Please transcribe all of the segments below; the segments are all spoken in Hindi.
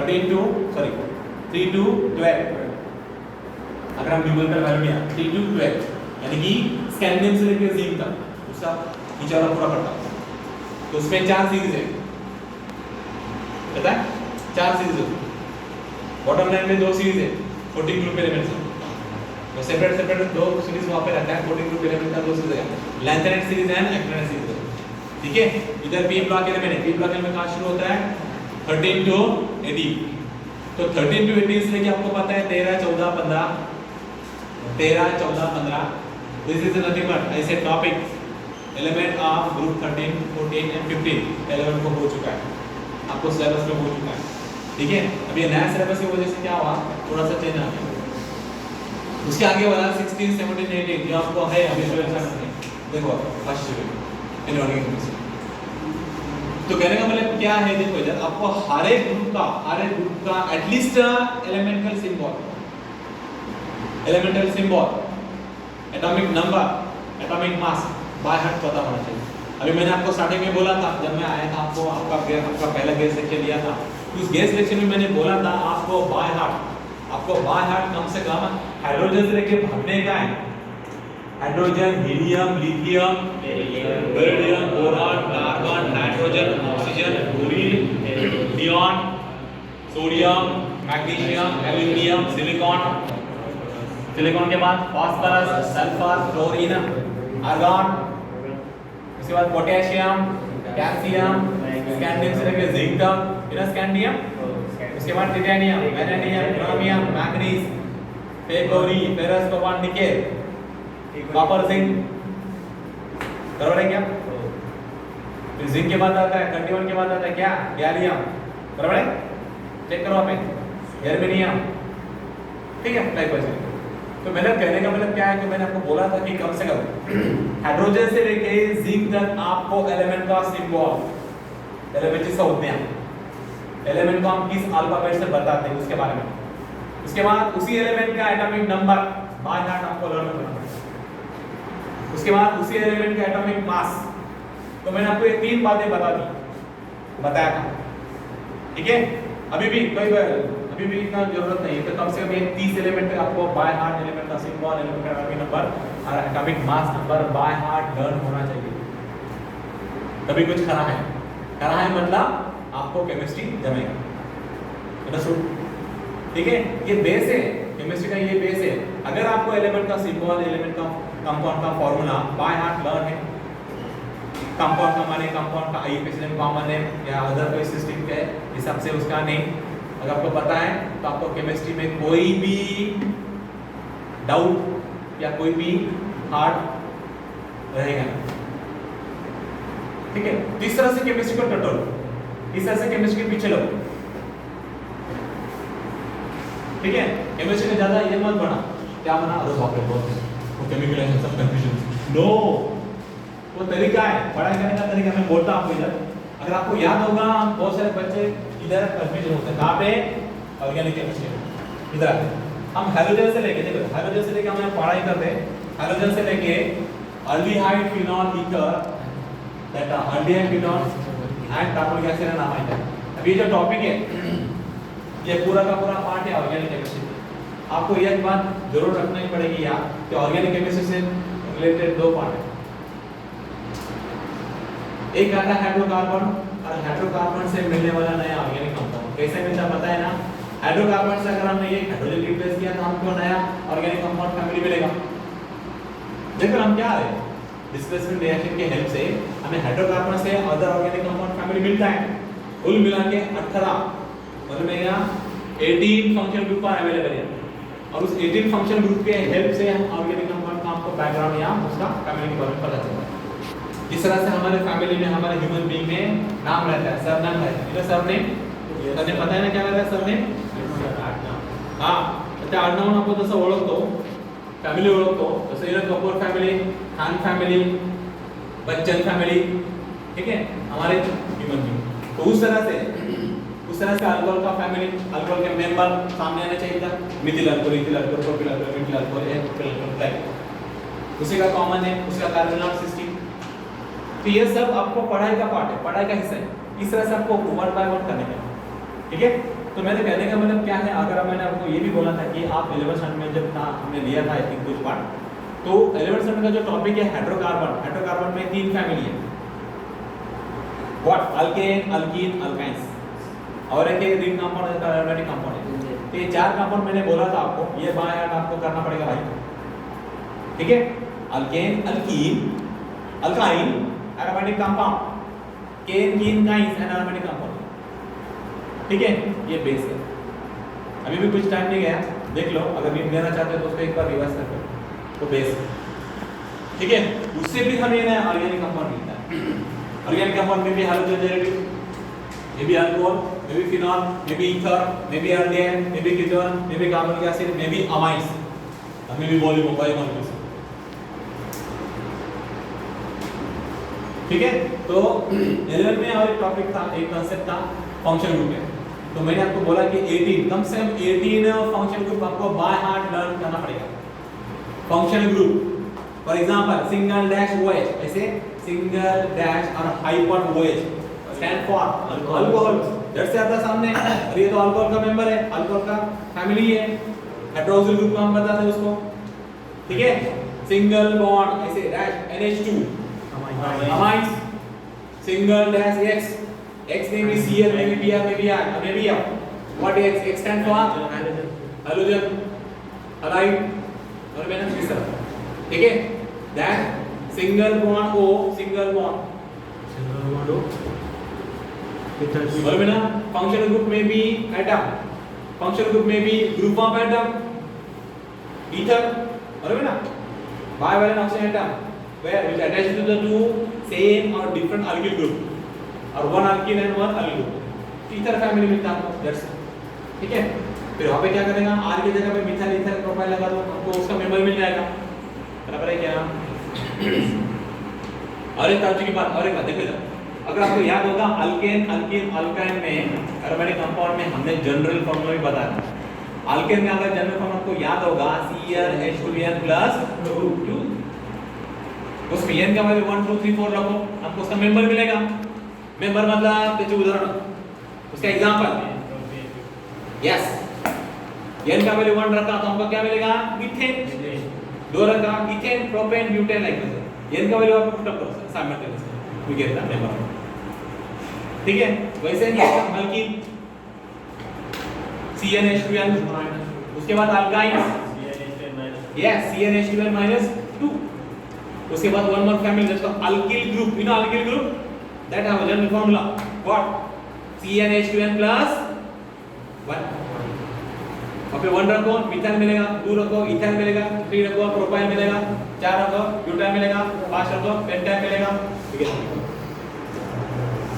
3 to 12, अगर हम न्यूमेरिकल वैल्यू लिया 3 to 12 यानी कि स्कैंडियम से लेकर जिंक तक उसका नीचे वाला पूरा पड़ता है। तो उसमें 4 सीरीज है, पता है 4 सीरीज है। बॉटम लाइन में 2 सीरीज है 14 ग्रुप एलिमेंट्स है, तो सेपरेट 2 सीरीज वहां पे रहता है। 14 ग्रुप एलिमेंट का 2 सीरीज है, lanthanide series and actinide series है, ठीक है। इधर पी ब्लॉक एलिमेंट है, पी ब्लॉक एलिमेंट कहां शुरू होता है 13 to 18, तो 13 to 18 से लेके आपको पता है 13 14 15 this is nothing but I said topic element of group 13 14 and 15 element को हो चुका है, आपको सिलेबस में हो चुका है, ठीक है। अब ये नया सिलेबस की वजह से क्या हुआ, थोड़ा सा चेंज आ गया। उसके आगे वाला 16 17 18 जो आपको है अभी जो ऐसा करते हैं, देखो फर्स्ट इनऑर्गेनिक केमिस्ट्री। तो कहने का मतलब क्या है, देखो इधर आपको हर एक ग्रुप का at least elemental symbol, atomic number, atomic mass by heart पता होना चाहिए। अभी मैंने आपको स्टार्टिंग में बोला था, जब मैं आया था आपको आपका पहला गैस लेक्चर दिया था, तो उस गैस लेक्चर में मैंने बोला था आपको बाय हार्ट कम से कम हाइड्रोजन से लेके भागने का है। Hydrogen, helium, lithium, beryllium, boron, carbon, nitrogen, oxygen, chlorine, neon, sodium, magnesium, aluminium, silicon के बाद फास्फोरस, सल्फर, क्लोरीन, आर्गन, उसके बाद पोटेशियम, कैल्शियम, स्कैंडियम से लेके जिंक तक, स्कैंडियम, उसके बाद टाइटेनियम, वैनेडियम, क्रोमियम, मैंगनीज, फेरोरी, ferrous, cobalt, nickel, copper, zinc, बराबर है क्या? फिर जिंक के बाद आता है, 31 के बाद आता है क्या, गैलियम, बराबर है, चेक करो आप, जर्मेनियम, ठीक है। लाइक तो मेरा कहने का मतलब क्या है कि मैंने आपको बोला था कि कम से कम हाइड्रोजन से लेके जिंक तक आपको एलिमेंट का सिंबल, एलिमेंट जिसका उद्यम, एलिमेंट को हम किस अल्फाबेट से बताते हैं उसके बारे में। उसके बाद उसी एलिमेंट का एटॉमिक नंबर बाय हार्ट आपको लर्न करना पड़ेगा। उसके बाद उसी एलिमेंट का एटॉमिक मास, तो मैंने आपको ये 3 बातें बताया था, ठीक है। अभी भी इतना जरूरत नहीं है, तो कम से कम ये 30 एलिमेंट आपको बाय हार्ट, एलिमेंट का सिंबल, एलिमेंट का एटॉमिक नंबर और atomic mass number by heart learn होना चाहिए। तभी कुछ करा है मतलब आपको केमिस्ट्री जमेगा, ठीक है। ये बेस है केमिस्ट्री का, ये बेस है। अगर आपको एलिमेंट का सिंबल, एलिमेंट का कंपाउंड का फार्मूला बाय हार्ट लर्न है, कंपाउंड का माने कंपाउंड का आईयूपीएसी कॉमन है या अदर कोई सिस्टम के हिसाब से उसका नहीं, अगर आपको पता है तो आपको केमिस्ट्री में कोई भी डाउट या कोई भी हार्ड रहेगा, ठीक है। इस तरह से केमिस्ट्री को टटोलो, इस तरह से केमिस्ट्री के पीछे लगो, ठीक है। केमिस्ट्री में ज्यादा ये मत बना, क्या बना, अरे बाप रे बहुत वो केमिकल है, सब कंफ्यूजन, नो, वो तरीका है पढ़ाई करने का तरीका। मैं बोलता हूं आपको इधर, अगर आपको याद होगा हम बहुत सारे बच्चे इधर कंफ्यूजन होते हैं, कहां पे, ऑर्गेनिक केमिस्ट्री में। इधर हम हाइड्रोजन से लेके, देखो हाइड्रोजन से लेके हम पढ़ाई करते हैं, हाइड्रोजन से लेके aldehyde, phenol, ether, that aldehyde, phenol and carbonic acid नाम आता है। अब ये जो टॉपिक है ये पूरा का पूरा पार्ट है ऑर्गेनिक केमिस्ट्री। आपको एक बात जरूर रखना ही पड़ेगी यार कि ऑर्गेनिक केमिस्ट्री से रिलेटेड 2 पार्ट है, एक आता है हाइड्रोकार्बन और हाइड्रोकार्बन से मिलने वाला नया ऑर्गेनिक कंपाउंड। कैसे मिलता पता है ना, हाइड्रोकार्बन से अगर हमने ये हाइड्रोजन रिप्लेस किया तो हमको नया ऑर्गेनिक कंपाउंड फैमिली मिलेगा। देखो हम क्या है, डिस्प्लेसमेंट रिएक्शन के हेल्प से हमें हाइड्रोकार्बन से अदर ऑर्गेनिक कंपाउंड फैमिली मिलता है। कुल मिला के 18 मतलब यहाँ 18 फंक्शन ग्रुप अवेलेबल है, और उस 18 फंक्शन ग्रुप के हेल्प से हम ऑर्गेनिक कंपाउंड का आपको बैकग्राउंड या उसका फैमिली के बारे में पता चलता है। इस तरह से हमारे फैमिली में, हमारे ह्यूमन बीइंग में नाम रहता है, सरनेम रहता है। सरनेम पता है ना क्या रहता है सरनेम? हाँ, अच्छा आडनाव आपण जसं ओळखतो, फॅमिली ओळखतो, जसं इरन Kapoor family, Khan family, Bachchan family, ठीक है, हमारे ह्यूमन बीइंग। तो उस तरह से अल्कोहल का फैमिली, अल्कोहल के मेंबर सामने आने चाहिए था, Mithil alcohol, ethyl alcohol, propyl alcohol, methyl alcohol, propyl alcohol, उसी का कॉमन है, उसका कार्बोनाइल सिस्टम। तो ये सब आपको पढ़ाई का पार्ट है, पढ़ाई का हिस्सा है। इस तरह से आपको वर्ड बाय वर्ड करने का, ठीक है। तो मेरे कहने का मतलब क्या है, अगर मैंने आपको ये भी बोला था कि आप 11th स्टैंडर्ड में जब था हमने लिया था आई थिंक कुछ पार्ट, तो 11th स्टैंडर्ड का जो टॉपिक है हाइड्रोकार्बन, हाइड्रोकार्बन में 3 फैमिली है, व्हाट, अल्केन, अल्कीन, अल्काइंस, और एक रिंग कंपाउंड है, एरोमेटिक कंपाउंड है। तो ये 4 कंपाउंड मैंने बोला था आपको, ये बाय हार्ट आपको करना पड़ेगा भाई, ठीक है। Alkane, alkene, alkyne, aromatic compound, केन, कीन, काइंस, एरोमेटिक कंपाउंड, ठीक है। ये बेस है। अभी भी कुछ टाइम नहीं गया, देख लो, अगर नीट लेना चाहते हो तो उसको एक बार रिवाइज कर लो, तो बेस है, ठीक है। उससे भी हमें ना ऑर्गेनिक कंपाउंड मिलता है। ऑर्गेनिक कंपाउंड में भी hydrogen derivative, may be alcohol, may be phenol, may be ether, may be aldehyde, may be ketone, may be carbonic acid, may be amines, may be biomolecules, ठीक है। तो 11 में और एक टॉपिक था, एक कांसेप्ट था फंक्शन ग्रुप है। तो मैंने आपको बोला कि 18 कम से कम 18 फंक्शन ग्रुप आपको बाय हार्ट लर्न करना पड़ेगा। Function group for example single dash OH, ऐसे सिंगल डैश और hyper OH stand for alcohol, जट से आता सामने, और ये तो अल्कोहल का मेंबर है, अल्कोहल का फैमिली है, हाइड्रोक्सिल ग्रुप हम बताते हैं उसको, ठीक है। सिंगल बॉन्ड ऐसे dash NH2 amines, single dash X, X may be Cl, may be Br, may be R, may be F. What X? X stand for halogen, halide, और मैंने इस तरह, ठीक है। That single bond O, single bond O, और मैंने functional group में भी atom, functional group में भी group of atom, ether, और मैंने bivalent oxygen atom, where which attached to the two same or different alkyl group. और one alkyne and one alkyne, ether family मिलता है आपको, दैट्स ठीक है। फिर वहां पे क्या करेगा, आर की जगह पे मिथाइल ईथर प्रोफाइल लगा दो, आपको उसका मेंबर मिल जाएगा, बराबर है क्या। और एक ताजु की बात, और एक बात देखो इधर, अगर आपको याद होगा अल्केन, अल्कीन, अल्काइन में एरोमेटिक कंपाउंड में हमने जनरल फार्मूला भी बताया था। अल्केन में अगर जनरल फार्मूला आपको याद होगा CnH2n + 2, उसमें n का वैल्यू 1 2 3 4 रखो, आपको उसका मेंबर मिलेगा। मेंबर मतलब देखो उदाहरण, उसका एग्जांपल, यस, n का वैल्यू 1 रखा तो हमको क्या मिलेगा, मीथेन, 2 रखा ethane, propane, butane, like this. n का वैल्यू आपको पुट अप करो simultaneously, we get the member, ठीक है। वैसे ही अल्कीन CnH2n, उसके बाद अल्काइन यस CnH2n - 2, उसके बाद one more family that's called alkyl group, you know alkyl group that have a general formula, what, CnH2n + 1, और फिर 1 रखो मिथाइल मिलेगा, 2 रखो इथाइल मिलेगा, 3 रखो प्रोपाइल मिलेगा, 4 रखो ब्यूटाइल मिलेगा, 5 रखो पेंटाइल मिलेगा, ठीक है।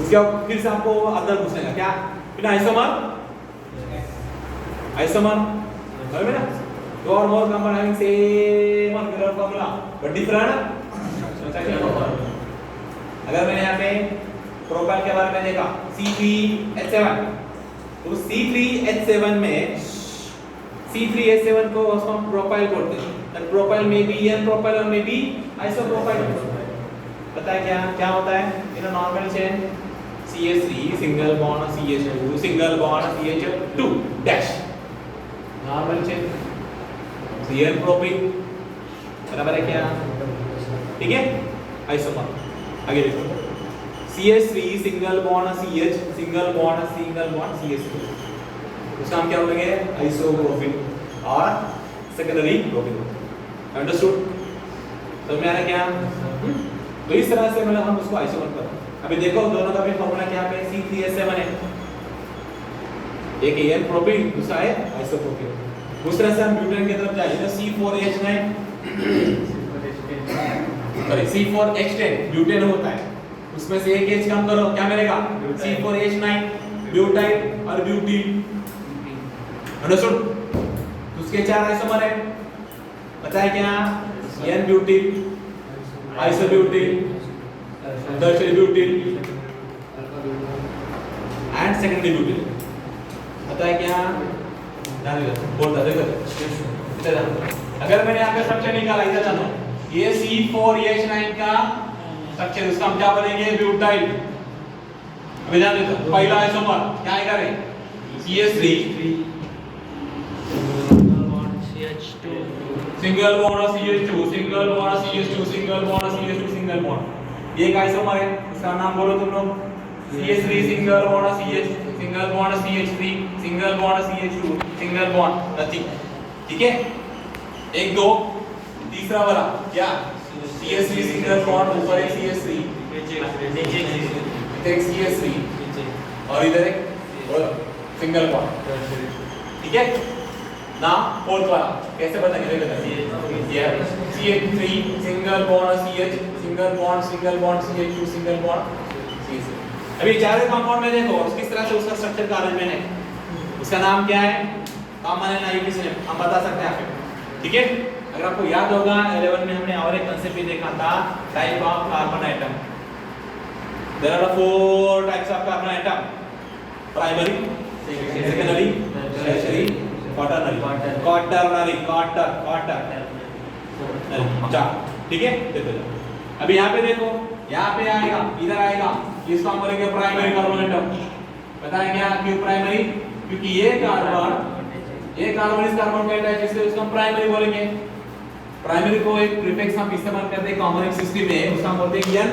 उसके बाद फिर से आपको अंदर पूछेगा क्या, फिर आइसोमर, आइसोमर समझ में ना, 2 और मोर कंपाउंड हैविंग सेम और सिमिलर फार्मूला बट डिफरेंट। अगर मैंने यहाँ पे प्रोपाइल के बारे में देखा C3H7, तो C3H7 में C3H7 को हम प्रोपाइल बोलते हैं, दैट प्रोपाइल में भी n प्रोपाइल और में भी आइसोप्रोपाइल। पता है क्या क्या होता है in a normal chain, CH3 single bond CH2 single bond CH2 dash, normal chain Cn propyne, बराबर है क्या, ठीक है। आइसोमर आगे देखो, CH3 single bond CH single bond CH2, उसका नाम क्या बोलेंगे, आइसोप्रोपिन और सेकेंडरी प्रोपिन, अंडरस्टूड। समझ में आ रहा है क्या। तो इस तरह से मतलब हम उसको आइसोमर कर, अभी देखो दोनों का भी फार्मूला क्या है, C3H7 है, एक N प्रोपिन दूसरा है आइसोप्रोपिन। उस तरह से हम ब्यूटेन की तरफ जाए, C4H9 सॉरी C4H10 ब्यूटेन होता है, उसमें से एक H कम करो क्या मिलेगा, C4H9 ब्यूटाइल और ब्यूटील, अंडरस्टूड। उसके 4 आइसोमर है, पता है क्या, N ब्यूटील, आइसोब्यूटील, टर्शियरी ब्यूटील एंड सेकेंडरी ब्यूटील, पता है क्या, बोलता देखो। अगर मैंने यहाँ पे स्ट्रक्चर निकाला, इधर जानो, ये C4H9 का स्ट्रक्चर, उसका हम क्या बनेंगे, ब्यूटाइल। अभी ध्यान देते, पहला आइसोमर क्या आएगा रे, CH3 सिंगल बॉन्ड और CH2 सिंगल बॉन्ड और CH2 सिंगल बॉन्ड और CH2 सिंगल बॉन्ड। ये एक आइसोमर है, इसका नाम बोलो तुम लोग। CH3 सिंगल बॉन्ड और CH सिंगल बॉन्ड और CH3 सिंगल बॉन्ड और CH2 सिंगल बॉन्ड, नथिंग। ठीक है, एक दो तीसरा वाला क्या, CH3 सिंगल बॉन्ड, ऊपर एक CH3 नीचे एक CH3 और इधर एक सिंगल बॉन्ड। ठीक है ना, फोर्थ वाला कैसे बताएंगे, ये CH3 सिंगल बॉन्ड और CH single bond CH2 single bond CH3। अभी चारों कंपाउंड में देखो किस तरह से उसका स्ट्रक्चर का अरेंजमेंट है, उसका नाम क्या है, कॉमन है ना, ये किसी ने हम बता सकते हैं आपको। ठीक है, अगर आपको याद होगा 11 में हमने और एक कांसेप्ट भी देखा था, type of carbon atom. There are 4 types of carbon atom, primary, secondary, tertiary, quaternary. ठीक है, देखो अभी यहाँ पे देखो, यहाँ पे आएगा, इधर आएगा, इसको हम बोलेंगे प्राइमरी कार्बन आइटम। पता है क्या क्यों प्राइमरी, क्योंकि ये कार्बन इस कार्बन का अटैच, इसलिए उसको हम प्राइमरी बोलेंगे। प्राइमरी को एक प्रीफिक्स हम इस्तेमाल करते हैं कॉमन सिस्टम में, उसका हम बोलते हैं N,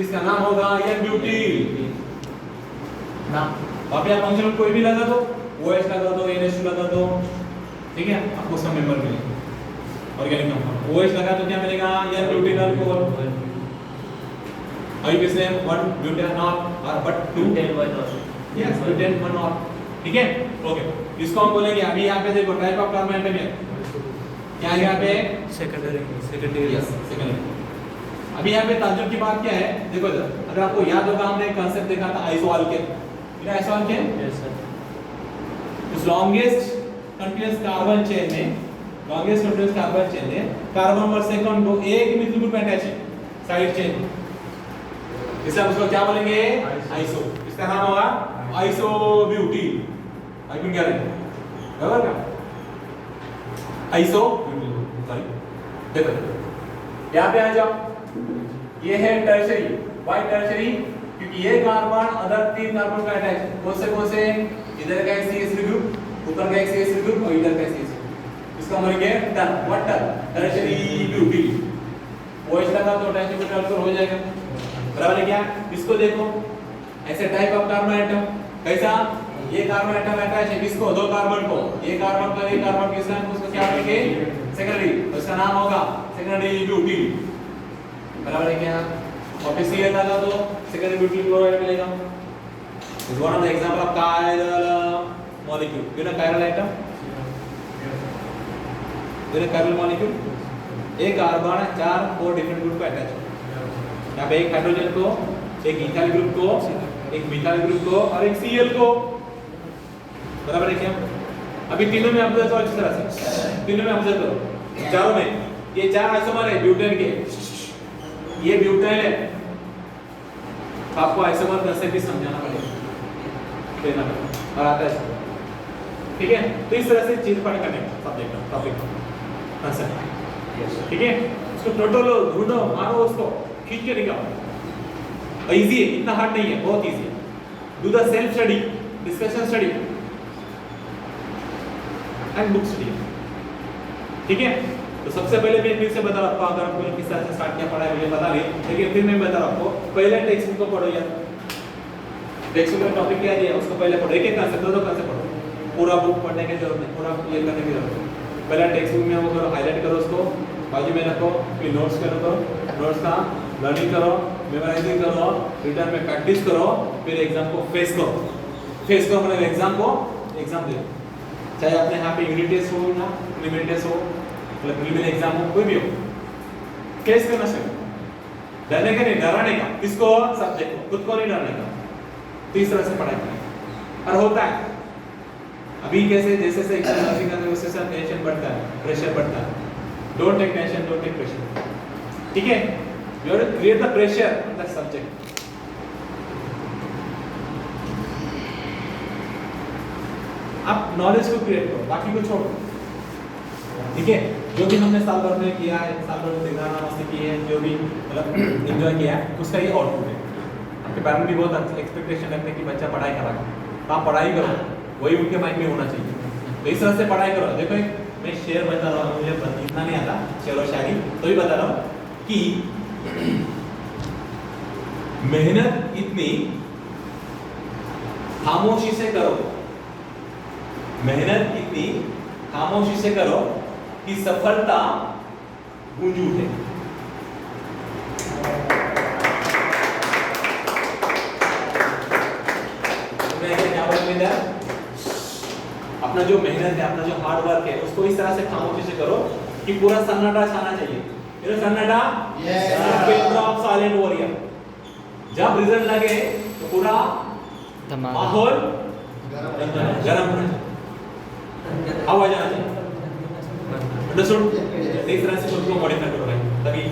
इसका नाम होगा N ब्यूटील ना। आप यहाँ फंक्शन कोई भी लगा दो, OH लगा दो, NH2 लगा दो, ठीक है, आपको उसका मेंबर मिलेगा। ऑर्गेनिक कंपाउंड OH लगा तो क्या मिलेगा, N ब्यूटील अल्कोहल। अभी किसने 1 ब्यूटेनॉल और बट 2 यस ब्यूटेन 1 और, ठीक है, ओके। इसको हम बोलेंगे, अभी यहाँ पे देखो टाइप ऑफ कार्बन आइटम है क्या है, यहाँ पे सेकेंडरी, यस सेकेंडरी। अभी यहाँ पे ताज्जुब की बात क्या है, देखो अगर आपको याद होगा हमने एक कांसेप्ट देखा था आइसोअल्केन। आइसोअल्केन यस सर, उस लॉन्गेस्ट कंटीन्यूअस कार्बन चेन में, लॉन्गेस्ट कंटीन्यूअस कार्बन चेन में कार्बन पर सेकंड को एक मिथाइल ग्रुप अटैच है साइड चेन, इसलिए हम उसको क्या बोलेंगे, आइसो। इसका नाम होगा आइसो ब्यूटील। आई क्या रहेगा बराबर का आइसो ब्यूटील। सॉरी देखो यहाँ पे आ जाओ, ये है टर्शियरी। व्हाई टर्शियरी, क्योंकि ये कार्बन अदर 3 कार्बन का अटैच है। कौन से, इधर का एक CH3 ग्रुप, ऊपर का एक CH3 ग्रुप और इधर का CH3 ग्रुप। इसका मतलब क्या है, turn what turn, tertiary butyl. OH लगा तो टर्शियरी ब्यूटील हो जाएगा, बराबर है क्या। इसको देखो ऐसे टाइप ऑफ कार्बन आइटम कैसा, ये कार्बन आइटम अटैच है किसको, 2 कार्बन को, ये कार्बन का ये कार्बन किसका है, उसको क्या बोलेंगे, सेकेंडरी, उसका नाम होगा सेकेंडरी ब्यूटील, बराबर है क्या। और फिर CH लगा तो सेकेंडरी ब्यूटील क्लोराइड मिलेगा। Is one of the example of chiral molecule, you know chiral item, you know chiral molecule, एक कार्बन 4 डिफरेंट ग्रुप पे अटैच है। यहाँ पे एक हाइड्रोजन को, एक इथाइल ग्रुप को, एक मिथाइल ग्रुप को और एक Cl को, बराबर है क्या। अभी तीनों में ऑब्जर्व करो, इस तरह से तीनों में ऑब्जर्व करो, चारों में ये 4 आइसोमर है ब्यूटेन के, ये ब्यूटेन है। आपको आइसोमर कंसेप्ट भी समझाना पड़ेगा, देना पड़ेगा और आता है, ठीक है। तो इस तरह से चीज पढ़ करने का सब्जेक्ट टॉपिक कंसेप्ट, ठीक है। उसको टोटल ढूंढो, मारो, उसको खींच के निकालो। इजी है, इतना हार्ड नहीं है, बहुत इजी है। Do the self study, discussion study and book study, ठीक है। तो सबसे पहले मैं फिर से बता रहा हूं, अगर आपको किस तरह से स्टार्ट किया पढ़ा है मुझे बता रहे, लेकिन फिर मैं बता रहा हूं आपको, पहले टेक्स्ट बुक को पढ़ो यार। टेक्स्ट बुक में टॉपिक क्या दिया उसको पहले पढ़ो, एक-एक कंसेप्ट, दो कंसेप्ट पढ़ो। पूरा बुक पढ़ने की जरूरत नहीं, पूरा क्लियर करने की जरूरत नहीं। पहले टेक्स्ट बुक में वो करो, हाईलाइट करो, उसको बाजू में रखो, फिर नोट्स करो, नोट्स का लर्निंग करो, मेमोराइजिंग करो, रिटर्न में प्रैक्टिस करो, फिर एग्जाम को फेस करो। फेस करो मतलब एग्जाम को एग्जाम दो, चाहे अपने यहाँ पे यूनिट टेस्ट हो ना प्रीलिमिनरी टेस्ट हो, मतलब प्रीलिमिनरी एग्जाम हो, कोई भी हो, फेस करना चाहिए। डरने का नहीं, डराने का, किसको, सब्जेक्ट को, खुद को नहीं डरने का। तो इस तरह से पढ़ाई करें और होता है। अभी कैसे जैसे से एग्जाम नर्सिंग करते हैं उससे टेंशन बढ़ता है, प्रेशर बढ़ता है। Don't take tension, don't take pressure, ठीक है। You have to create the pressure on the subject. आप नॉलेज को क्रिएट करो, बाकी को छोड़ो, ठीक है। जो भी हमने साल भर में किया है, साल भर में देखना मस्ती की है, जो भी मतलब एंजॉय किया है, उसका ये आउटपुट है। आपके पेरेंट्स भी बहुत एक्सपेक्टेशन रखते हैं कि बच्चा पढ़ाई करा, तो आप पढ़ाई करो, वही उनके माइंड में होना चाहिए। तो इस तरह से पढ़ाई करो। देखो मैं शेर बता रहा हूँ, मुझे इतना नहीं आता शेर और शायरी, तो भी बता रहा हूँ कि मेहनत इतनी खामोशी से करो, मेहनत इतनी खामोशी से करो कि सफलता गूंज उठे। क्या बोल अपना जो मेहनत है, अपना जो हार्ड वर्क है, उसको इस तरह से खामोशी से करो कि पूरा सन्नाटा छाना चाहिए। ये सन्नाटा, साइलेंट वॉरियर। जब रिजल्ट लगे तो पूरा माहौल गरम होना चाहिए, आवाज आना चाहिए। अंडरस्टूड? इस तरह से खुद को मॉडिफाई करो भाई, तभी